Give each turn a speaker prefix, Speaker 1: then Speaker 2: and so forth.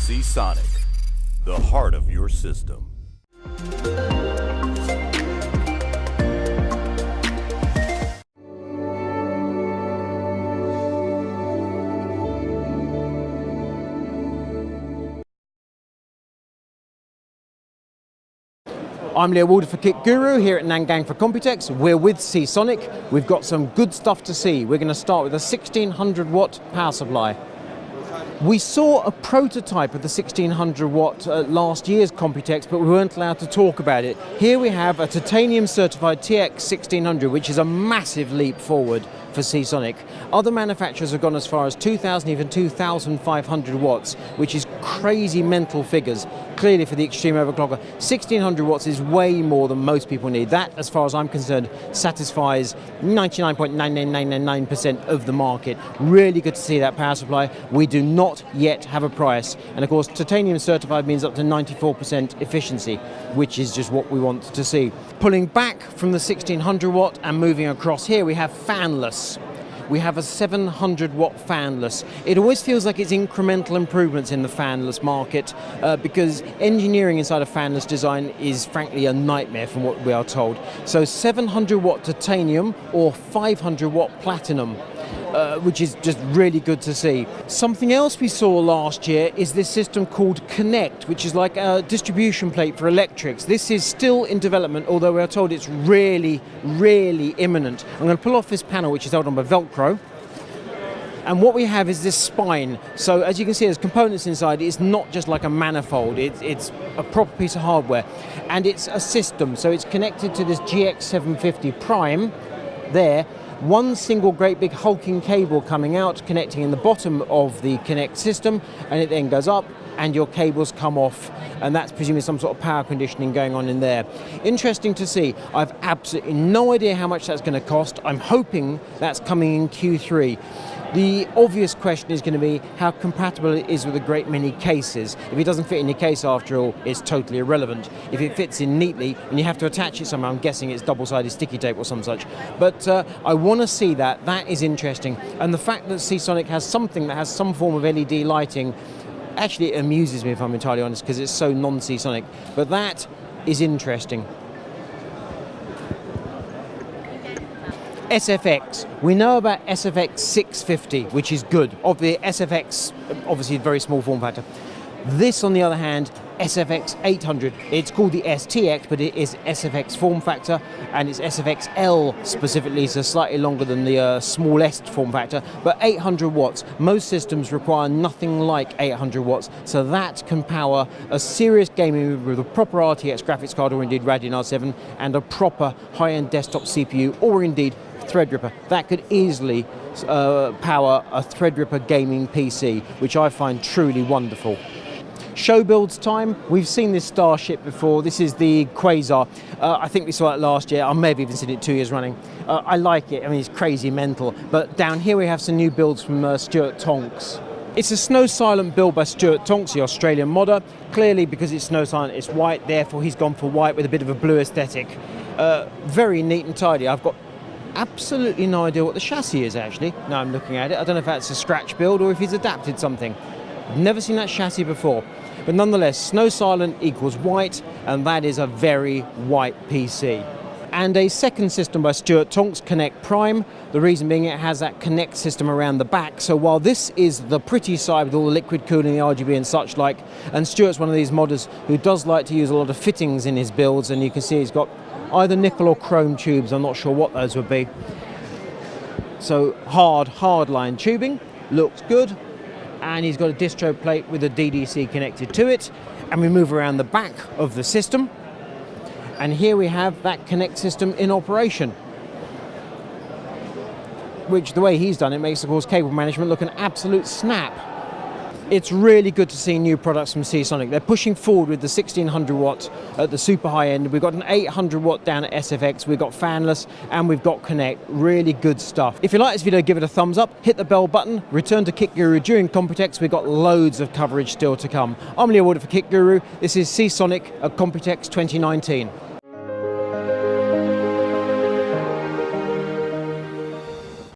Speaker 1: Seasonic, the heart of your system.
Speaker 2: I'm Leo Walder for KitGuru here at Nangang for Computex. We're with Seasonic. We've got some good stuff to see. We're going to start with a 1600 watt power supply. We saw a prototype of the 1600 watt at last year's Computex, but we weren't allowed to talk about it. Here we have a titanium certified TX 1600, which is a massive leap forward for Seasonic. Other manufacturers have gone as far as 2000, even 2500 watts, which is crazy mental figures, clearly for the extreme overclocker. 1600 watts is way more than most people need. That, as far as I'm concerned, satisfies 99.99999% of the market. Really good to see that power supply. We do not yet have a price. And of course, titanium certified means up to 94% efficiency, which is just what we want to see. Pulling back from the 1600 watt and moving across here, we have fanless. We have a 700 watt fanless. It always feels like it's incremental improvements in the fanless market because engineering inside a fanless design is frankly a nightmare from what we are told. So 700 watt titanium or 500 watt platinum. Which is just really good to see. Something else we saw last year is this system called Connect, which is like a distribution plate for electrics. This is still in development, although we are told it's really, really imminent. I'm going to pull off this panel, which is held on by Velcro. And what we have is this spine. So as you can see, there's components inside. It's not just like a manifold. It's a proper piece of hardware. And it's a system. So it's connected to this GX750 Prime there. One single great big hulking cable coming out, connecting in the bottom of the Connect system, and it then goes up and your cables come off, and that's presumably some sort of power conditioning going on in there. Interesting to see. I've absolutely no idea how much that's going to cost. I'm hoping that's coming in Q3. The obvious question is going to be how compatible it is with a great many cases. If it doesn't fit in your case, after all, it's totally irrelevant. If it fits in neatly and you have to attach it somehow, I'm guessing it's double-sided sticky tape or some such. But I want to see that. That is interesting. And the fact that Seasonic has something that has some form of LED lighting, actually it amuses me, if I'm entirely honest, because it's so non-Seasonic. But that is interesting. SFX. We know about SFX 650, which is good. Of the SFX, obviously a very small form factor. This, on the other hand, SFX 800. It's called the STX, but it is SFX form factor, and it's SFXL specifically, so slightly longer than the smallest form factor, but 800 watts. Most systems require nothing like 800 watts, so that can power a serious gaming with a proper RTX graphics card, or indeed Radeon R7, and a proper high-end desktop CPU, or indeed Threadripper. That could easily power a Threadripper gaming PC, which I find truly wonderful. Show builds time. We've seen this Starship before. This is the Quasar. I think we saw it last year. I may have even seen it 2 years running. I like it. I mean, it's crazy mental. But down here we have some new builds from Stuart Tonks. It's a Snow Silent build by Stuart Tonks, the Australian modder. Clearly, because it's Snow Silent, it's white. Therefore, he's gone for white with a bit of a blue aesthetic. Very neat and tidy. I've got absolutely no idea what the chassis is, actually. Now I'm looking at it. I don't know if that's a scratch build or if he's adapted something. I've never seen that chassis before. But nonetheless, Snow Silent equals white, and that is a very white PC. And a second system by Stuart Tonks, Connect Prime. The reason being it has that Connect system around the back. So while this is the pretty side with all the liquid cooling, the RGB and such like, and Stuart's one of these modders who does like to use a lot of fittings in his builds, and you can see he's got either nickel or chrome tubes. I'm not sure what those would be. So hard line tubing, looks good. And he's got a distro plate with a DDC connected to it. And we move around the back of the system. And here we have that Connect system in operation. Which, the way he's done it, makes, of course, cable management look an absolute snap. It's really good to see new products from Seasonic. They're pushing forward with the 1600 watt at the super high end. We've got an 800 watt down at SFX. We've got fanless and we've got Connect. Really good stuff. If you like this video, give it a thumbs up, hit the bell button, return to KitGuru during Computex. We've got loads of coverage still to come. I'm Leo Walder for KitGuru. This is Seasonic at Computex 2019.